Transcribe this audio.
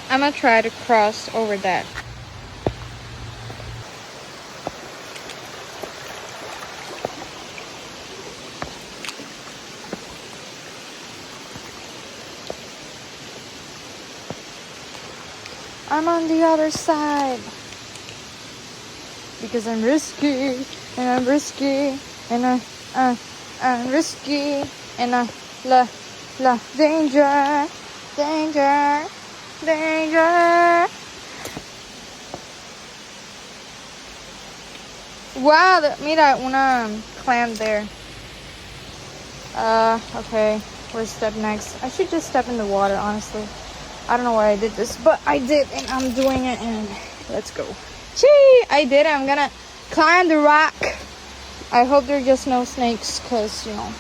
I'm gonna try to cross over that. I'm on the other side because I'm risky and I'm risky and I'm risky and danger, danger, danger. Wow, mira, una clam there. Okay, where's step next? I should just step in the water, honestly. I don't know why I did this, but I did, and I'm doing it, and let's go. Gee, I did it. I'm gonna climb the rock. I hope there are just no snakes, because, you know,